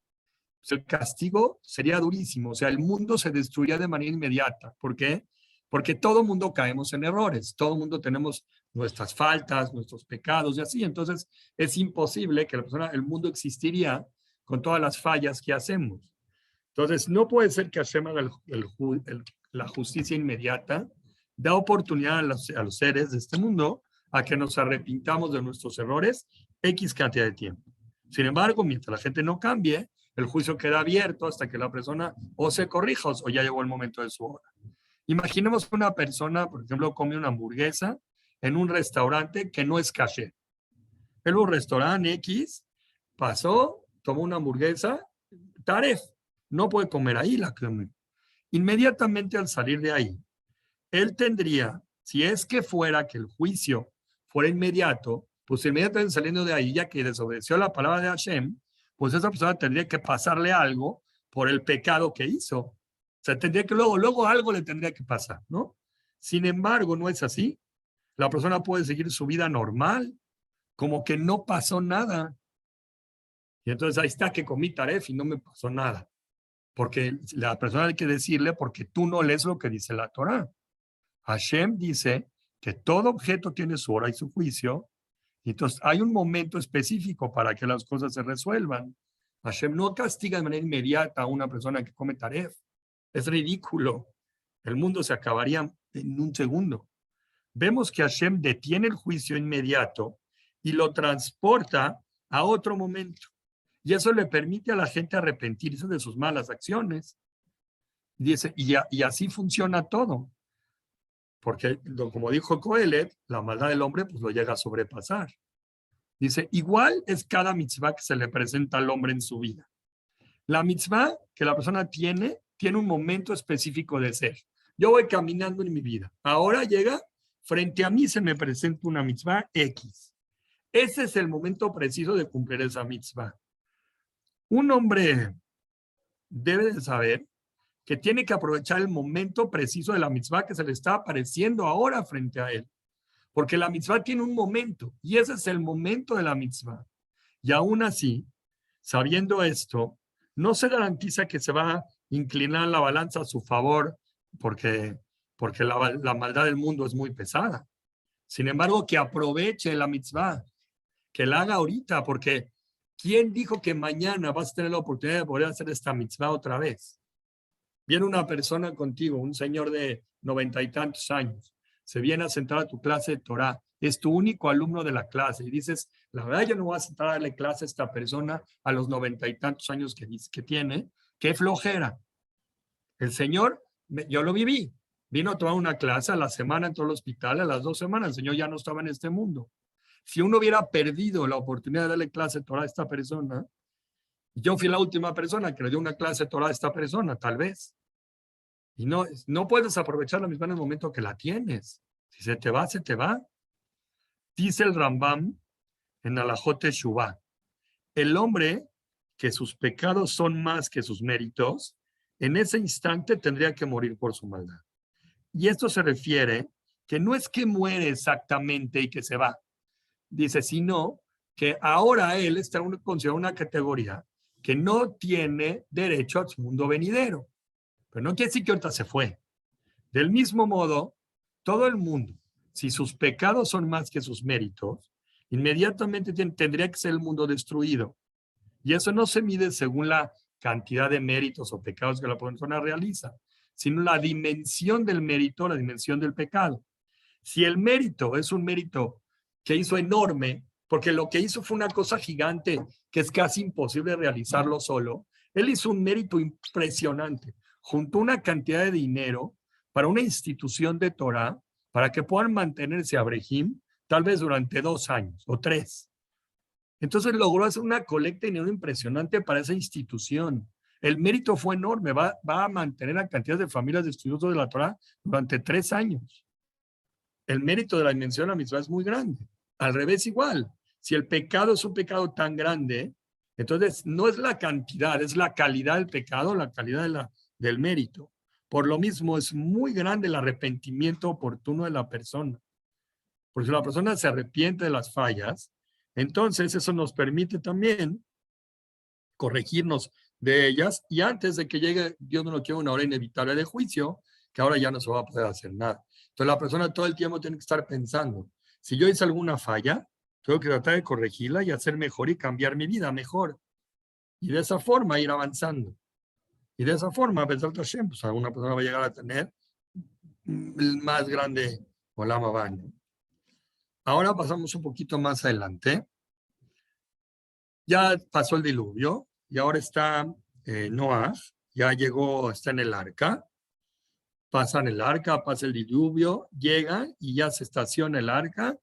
pues el castigo sería durísimo, o sea, el mundo se destruiría de manera inmediata. ¿Por qué? Porque todo mundo caemos en errores, todo mundo tenemos nuestras faltas, nuestros pecados y así, entonces es imposible que el mundo existiría con todas las fallas que hacemos. Entonces, no puede ser que Hashem haga la justicia inmediata, da oportunidad a los seres de este mundo a que nos arrepintamos de nuestros errores X cantidad de tiempo. Sin embargo, mientras la gente no cambie, el juicio queda abierto hasta que la persona o se corrija o ya llegó el momento de su hora. Imaginemos que una persona, por ejemplo, come una hamburguesa en un restaurante que no es kasher. En un restaurante X, pasó, tomó una hamburguesa, taref, no puede comer ahí la come. Inmediatamente al salir de ahí, él tendría, si es que fuera que el juicio fuera inmediato, pues inmediatamente saliendo de ahí, ya que desobedeció la palabra de Hashem, pues esa persona tendría que pasarle algo por el pecado que hizo. O sea, tendría que luego algo le tendría que pasar, ¿no? Sin embargo, no es así. La persona puede seguir su vida normal, como que no pasó nada. Y entonces ahí está que comí taref y no me pasó nada. Porque la persona hay que decirle, porque tú no lees lo que dice la Torah. Hashem dice que todo objeto tiene su hora y su juicio. Entonces hay un momento específico para que las cosas se resuelvan. Hashem no castiga de manera inmediata a una persona que come taref. Es ridículo. El mundo se acabaría en un segundo. Vemos que Hashem detiene el juicio inmediato y lo transporta a otro momento. Y eso le permite a la gente arrepentirse de sus malas acciones. Dice, y así funciona todo. Porque, como dijo Coelet, la maldad del hombre pues lo llega a sobrepasar. Dice, igual es cada mitzvah que se le presenta al hombre en su vida. La mitzvah que la persona tiene un momento específico de ser. Yo voy caminando en mi vida. Ahora llega, frente a mí se me presenta una mitzvah X. Ese es el momento preciso de cumplir esa mitzvah. Un hombre debe de saber que tiene que aprovechar el momento preciso de la mitzvah que se le está apareciendo ahora frente a él. Porque la mitzvah tiene un momento y ese es el momento de la mitzvah. Y aún así, sabiendo esto, no se garantiza que se va a inclinar la balanza a su favor porque la maldad del mundo es muy pesada. Sin embargo, que aproveche la mitzvah, que la haga ahorita, porque ¿quién dijo que mañana vas a tener la oportunidad de poder hacer esta mitzvah otra vez? Viene una persona contigo, un señor de 90 y tantos años, se viene a sentar a tu clase de Torah, es tu único alumno de la clase y dices, la verdad yo no voy a sentar a darle clase a esta persona a los 90 y tantos años que tiene, qué flojera. El señor, yo lo viví, vino a tomar una clase a la semana, entró al hospital, a las 2 semanas, el señor ya no estaba en este mundo. Si uno hubiera perdido la oportunidad de darle clase de Torah a esta persona, yo fui la última persona que le dio una clase de Torah a esta persona, tal vez. Y no puedes aprovechar la misma en el momento que la tienes. Si se te va, se te va. Dice el Rambam en Alajot Teshuvah, el hombre que sus pecados son más que sus méritos, en ese instante tendría que morir por su maldad. Y esto se refiere que no es que muere exactamente y que se va. Dice, sino que ahora él está considerado una categoría que no tiene derecho a su mundo venidero. Pero no quiere decir que ahorita se fue. Del mismo modo, todo el mundo, si sus pecados son más que sus méritos, inmediatamente tendría que ser el mundo destruido. Y eso no se mide según la cantidad de méritos o pecados que la persona realiza, sino la dimensión del mérito, la dimensión del pecado. Si el mérito es un mérito que hizo enorme, porque lo que hizo fue una cosa gigante que es casi imposible realizarlo solo, él hizo un mérito impresionante. Juntó una cantidad de dinero para una institución de Torah para que puedan mantenerse a Brejim tal vez durante 2 años o 3. Entonces logró hacer una colecta de dinero impresionante para esa institución. El mérito fue enorme, va a mantener a cantidad de familias de estudiosos de la Torah durante 3 años. El mérito de la dimensión de la mitzvah es muy grande. Al revés, igual. Si el pecado es un pecado tan grande, entonces no es la cantidad, es la calidad del pecado, la calidad del mérito. Por lo mismo, es muy grande el arrepentimiento oportuno de la persona. Porque si la persona se arrepiente de las fallas, entonces eso nos permite también corregirnos de ellas y antes de que llegue, Dios no lo quiere, una hora inevitable de juicio, que ahora ya no se va a poder hacer nada. Entonces la persona todo el tiempo tiene que estar pensando, si yo hice alguna falla, tengo que tratar de corregirla y hacer mejor y cambiar mi vida mejor. Y de esa forma ir avanzando. Y de esa forma, a pesar de Hashem, pues alguna persona va a llegar a tener el más grande Olam Haba, ¿no? Ahora pasamos un poquito más adelante. Ya pasó el diluvio y ahora está Noah, ya llegó, está en el arca. Pasan el arca, pasa el diluvio, llega y ya se estaciona el arca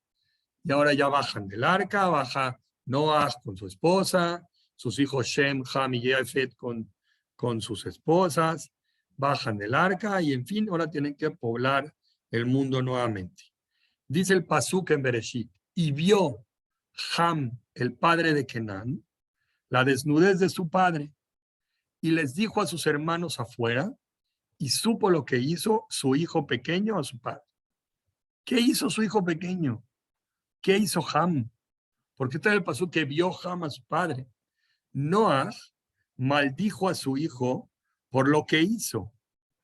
y ahora ya bajan del arca, baja Noah con su esposa, sus hijos Shem, Ham y Jafet con sus esposas, bajan del arca y en fin, ahora tienen que poblar el mundo nuevamente. Dice el Pasuk en Bereshit, y vio Ham, el padre de Kenán, la desnudez de su padre, y les dijo a sus hermanos afuera, y supo lo que hizo su hijo pequeño a su padre. ¿Qué hizo su hijo pequeño? ¿Qué hizo Ham? Porque está en el paso que vio Ham a su padre. Noah maldijo a su hijo por lo que hizo. O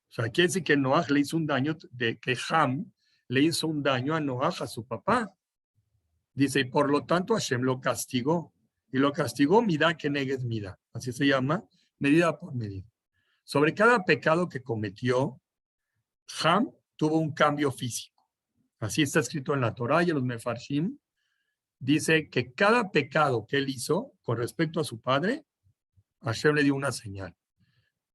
sea, quiere decir que Noah le hizo un daño, que Ham le hizo un daño a Noah, a su papá. Dice, y por lo tanto Hashem lo castigó. Y lo castigó midá que negues midá. Así se llama, medida por medida. Sobre cada pecado que cometió, Ham tuvo un cambio físico. Así está escrito en la Torá y en los Mefarshim. Dice que cada pecado que él hizo con respecto a su padre, Hashem le dio una señal.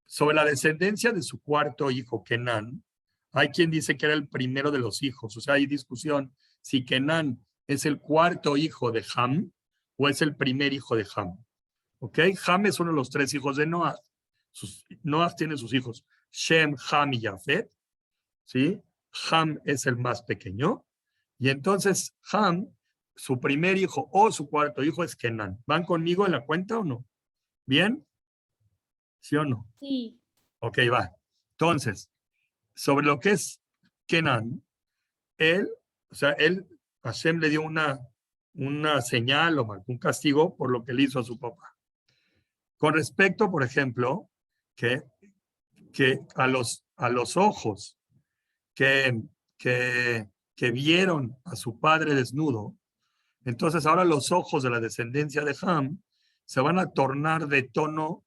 Sobre la descendencia de su cuarto hijo, Kenán, hay quien dice que era el primero de los hijos. O sea, hay discusión si Kenán es el cuarto hijo de Ham o es el primer hijo de Ham. ¿Ok? Ham es uno de los 3 hijos de Noah. Noah tiene sus hijos Shem, Ham y Jafet. ¿Sí? Ham es el más pequeño. Y entonces Ham, su primer hijo o su cuarto hijo es Kenán. ¿Van conmigo en la cuenta o no? ¿Bien? ¿Sí o no? Sí. Ok, va. Entonces, sobre lo que es Kenán, Hashem le dio una señal o un castigo por lo que le hizo a su papá. Con respecto, por ejemplo, que a los ojos que vieron a su padre desnudo, entonces ahora los ojos de la descendencia de Ham se van a tornar de tono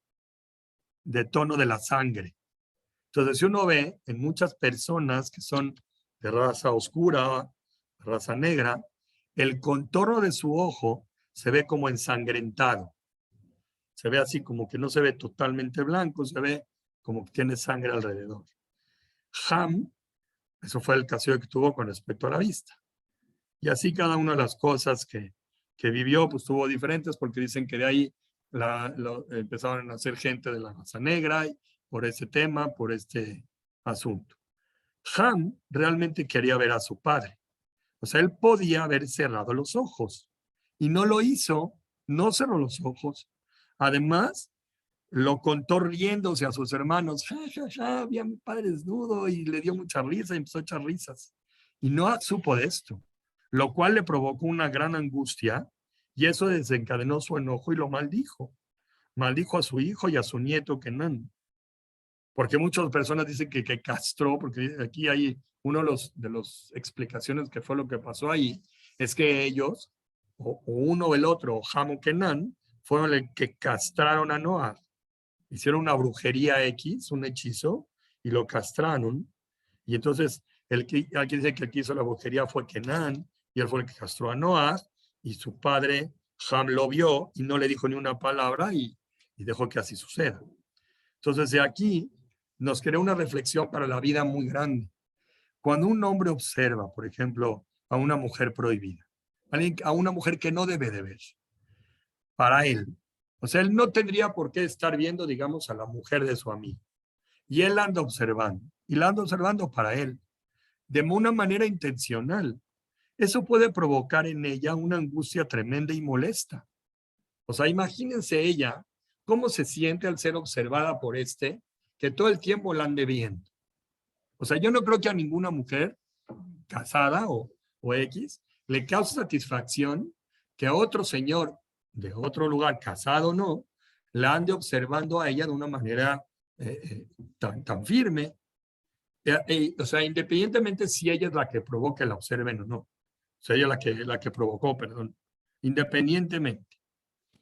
de la sangre. Entonces, si uno ve en muchas personas que son de raza oscura, raza negra, el contorno de su ojo se ve como ensangrentado. Se ve así como que no se ve totalmente blanco, se ve como que tiene sangre alrededor. Ham, eso fue el castigo que tuvo con respecto a la vista. Y así cada una de las cosas que vivió, pues tuvo diferentes, porque dicen que de ahí empezaron a nacer gente de la raza negra por ese tema, por este asunto. Ham realmente quería ver a su padre. O sea, él podía haber cerrado los ojos y no lo hizo, no cerró los ojos. Además, lo contó riéndose a sus hermanos. Había mi padre desnudo y le dio mucha risa y empezó a echar risas. Y no supo de esto, lo cual le provocó una gran angustia y eso desencadenó su enojo y lo maldijo. Maldijo a su hijo y a su nieto Kenán. Porque muchas personas dicen que castró, porque aquí hay uno de las explicaciones que fue lo que pasó ahí, es que ellos, o uno o el otro, Ham o Kenán, fueron los que castraron a Noah. Hicieron una brujería X, un hechizo, y lo castraron. Y entonces, aquí dice que el que hizo la brujería fue Kenán, y él fue el que castró a Noah, y su padre, Ham, lo vio y no le dijo ni una palabra y dejó que así suceda. Entonces, de aquí nos crea una reflexión para la vida muy grande. Cuando un hombre observa, por ejemplo, a una mujer prohibida, a una mujer que no debe de ver, para él, O sea, él no tendría por qué estar viendo, digamos, a la mujer de su amigo. Y él anda observando. Y la anda observando para él, de una manera intencional. Eso puede provocar en ella una angustia tremenda y molesta. O sea, imagínense ella cómo se siente al ser observada por que todo el tiempo la ande viendo. O sea, yo no creo que a ninguna mujer casada o X le cause satisfacción que a otro señor de otro lugar, casado o no, la ande observando a ella de una manera tan firme. O sea, independientemente si ella es la que provoca la observen o no. O sea, ella es la que provocó, perdón. Independientemente.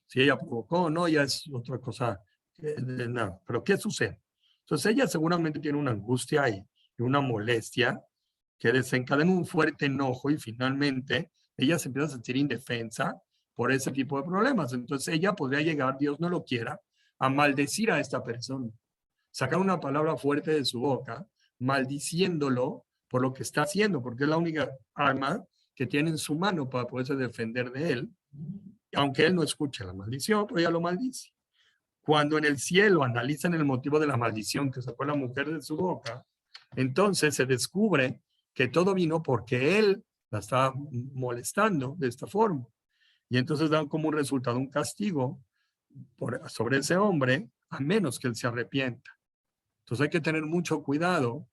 Si ella provocó o no, ya es otra cosa. No. Pero ¿qué sucede? Entonces ella seguramente tiene una angustia y una molestia que desencadena un fuerte enojo y finalmente ella se empieza a sentir indefensa por ese tipo de problemas. Entonces ella podría llegar, Dios no lo quiera, a maldecir a esta persona. Sacar una palabra fuerte de su boca, maldiciéndolo por lo que está haciendo, porque es la única arma que tiene en su mano para poderse defender de él, aunque él no escuche la maldición, pero ella lo maldice. Cuando en el cielo analizan el motivo de la maldición que sacó la mujer de su boca, entonces se descubre que todo vino porque él la estaba molestando de esta forma. Y entonces dan como un resultado, un castigo sobre ese hombre, a menos que él se arrepienta. Entonces hay que tener mucho cuidado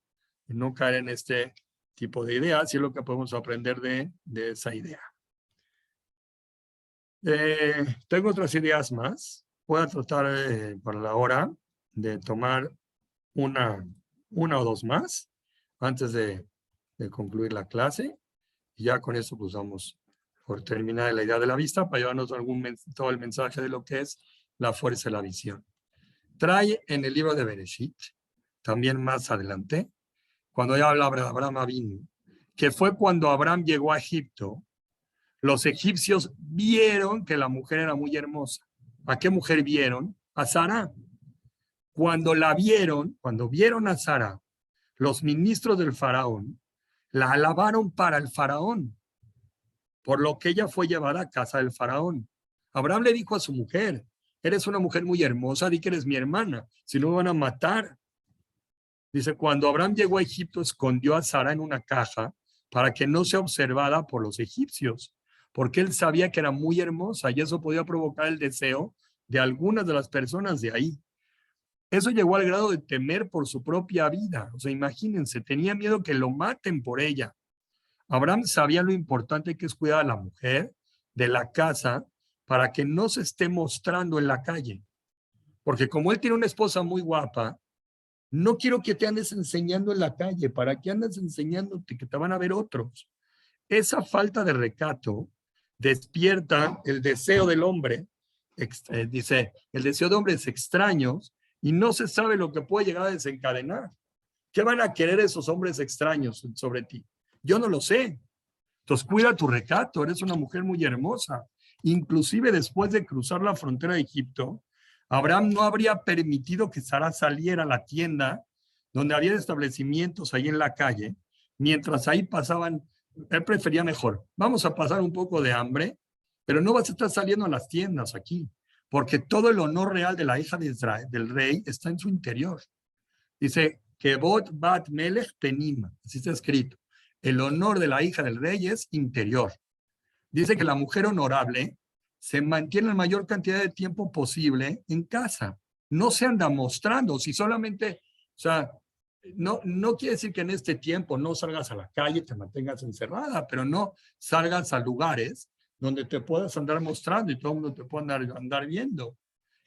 y no caer en este tipo de ideas, y es lo que podemos aprender de esa idea. Tengo otras ideas más. Voy a tratar para la hora de tomar una o dos más antes de concluir la clase. Y ya con eso pues vamos por terminar la idea de la vista para llevarnos todo el mensaje de lo que es la fuerza de la visión. Trae en el libro de Bereshit, también más adelante, cuando ya habla de Abraham Avinu, que fue cuando Abraham llegó a Egipto, los egipcios vieron que la mujer era muy hermosa. ¿A qué mujer vieron? A Sara. Cuando vieron a Sara, los ministros del faraón la alabaron para el faraón, por lo que ella fue llevada a casa del faraón. Abraham le dijo a su mujer, eres una mujer muy hermosa, di que eres mi hermana, si no me van a matar. Dice, cuando Abraham llegó a Egipto, escondió a Sara en una caja para que no sea observada por los egipcios, porque él sabía que era muy hermosa y eso podía provocar el deseo de algunas de las personas de ahí. Eso llegó al grado de temer por su propia vida. O sea, imagínense, tenía miedo que lo maten por ella. Abraham sabía lo importante que es cuidar a la mujer de la casa para que no se esté mostrando en la calle. Porque como él tiene una esposa muy guapa, no quiero que te andes enseñando en la calle. ¿Para qué andas enseñándote que te van a ver otros? Esa falta de recato despierta el deseo del hombre, dice, el deseo de hombres extraños, y no se sabe lo que puede llegar a desencadenar. ¿Qué van a querer esos hombres extraños sobre ti? Yo no lo sé. Entonces cuida tu recato, eres una mujer muy hermosa. Inclusive después de cruzar la frontera de Egipto, Abraham no habría permitido que Sara saliera a la tienda donde había establecimientos ahí en la calle, mientras ahí pasaban, él prefería mejor, vamos a pasar un poco de hambre, pero no vas a estar saliendo a las tiendas aquí, porque todo el honor real de la hija de Israel, del rey, está en su interior. Dice, Kebot bat melech penim, así está escrito. El honor de la hija del rey es interior. Dice que la mujer honorable se mantiene la mayor cantidad de tiempo posible en casa. No se anda mostrando, si solamente, o sea, no quiere decir que en este tiempo no salgas a la calle, te mantengas encerrada, pero no salgas a lugares donde te puedas andar mostrando y todo el mundo te pueda andar viendo.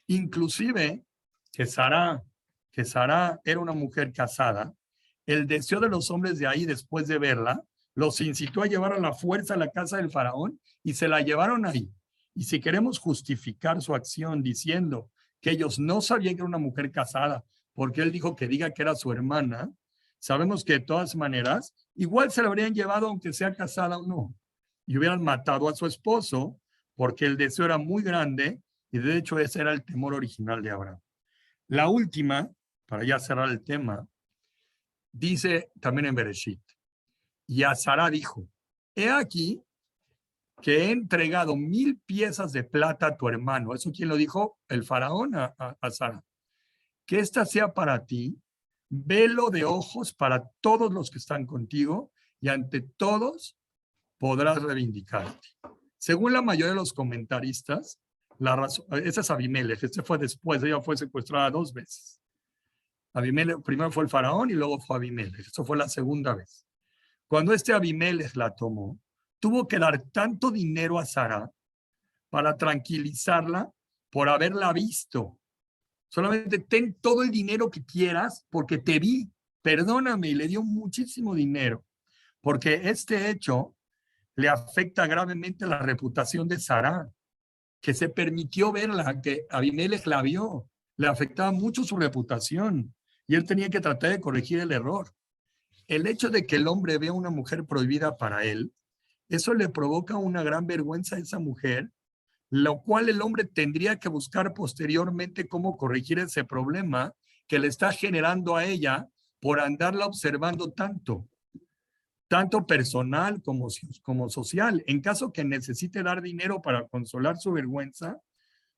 Inclusive que Sara era una mujer casada, el deseo de los hombres de ahí después de verla los incitó a llevar a la fuerza a la casa del faraón y se la llevaron ahí. Y si queremos justificar su acción diciendo que ellos no sabían que era una mujer casada, porque él dijo que diga que era su hermana, sabemos que de todas maneras, igual se la habrían llevado aunque sea casada o no. Y hubieran matado a su esposo porque el deseo era muy grande y de hecho ese era el temor original de Abraham. La última, para ya cerrar el tema, dice también en Bereshit, y a Sara dijo, he aquí que he entregado 1000 piezas de plata a tu hermano. ¿Eso quién lo dijo? El faraón a Sara. Que esta sea para ti velo de ojos para todos los que están contigo y ante todos podrás reivindicarte. Según la mayoría de los comentaristas, la razón, ese es Abimelech, este fue después, ella fue secuestrada 2 veces. Abimelech, primero fue el faraón y luego fue Abimelech, eso fue la segunda vez. Cuando este Abimelech la tomó, tuvo que dar tanto dinero a Sara para tranquilizarla por haberla visto. Solamente ten todo el dinero que quieras porque te vi, perdóname, y le dio muchísimo dinero, porque este hecho le afecta gravemente la reputación de Sara, que se permitió verla, que Abimelech la vio, le afectaba mucho su reputación y él tenía que tratar de corregir el error. El hecho de que el hombre vea una mujer prohibida para él, eso le provoca una gran vergüenza a esa mujer, lo cual el hombre tendría que buscar posteriormente cómo corregir ese problema que le está generando a ella por andarla observando tanto personal como social. En caso que necesite dar dinero para consolar su vergüenza,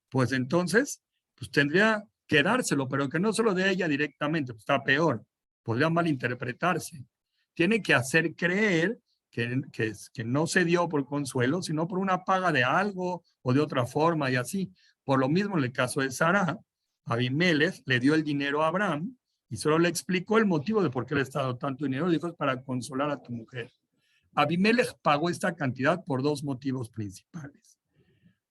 pues entonces pues tendría que dárselo, pero que no se lo dé ella directamente, pues está peor, podría malinterpretarse. Tiene que hacer creer que no se dio por consuelo, sino por una paga de algo o de otra forma y así. Por lo mismo en el caso de Sara, Abimelech le dio el dinero a Abraham y solo le explicó el motivo de por qué le está dando tanto dinero. Le dijo, es para consolar a tu mujer. Abimelech pagó esta cantidad por 2 motivos principales.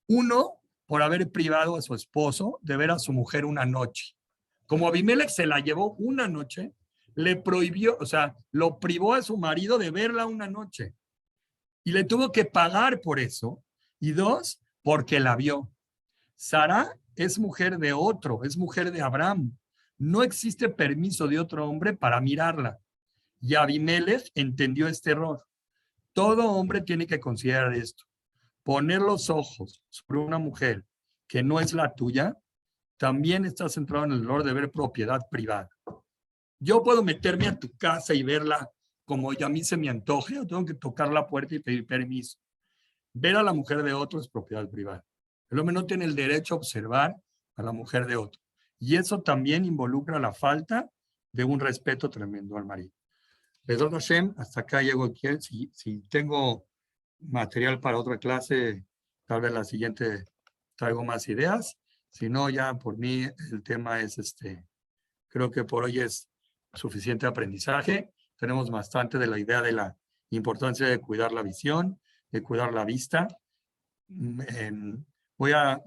Uno, por haber privado a su esposo de ver a su mujer una noche. Como Abimelech se la llevó una noche, le prohibió, o sea, lo privó a su marido de verla una noche. Y le tuvo que pagar por eso. Y 2, porque la vio. Sara es mujer de otro, es mujer de Abraham. No existe permiso de otro hombre para mirarla. Y Abimelech entendió este error. Todo hombre tiene que considerar esto. Poner los ojos sobre una mujer que no es la tuya, también está centrado en el error de ver propiedad privada. Yo puedo meterme a tu casa y verla como a mí se me antoje, o tengo que tocar la puerta y pedir permiso. Ver a la mujer de otro es propiedad privada. El hombre no tiene el derecho a observar a la mujer de otro. Y eso también involucra la falta de un respeto tremendo al marido. Pedro Hashem, hasta acá llego aquí. Si tengo material para otra clase, tal vez la siguiente traigo más ideas. Si no, ya por mí el tema es creo que por hoy es suficiente aprendizaje. Tenemos bastante de la idea de la importancia de cuidar la visión, de cuidar la vista. Voy a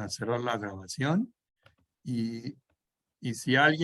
cerrar la grabación y si alguien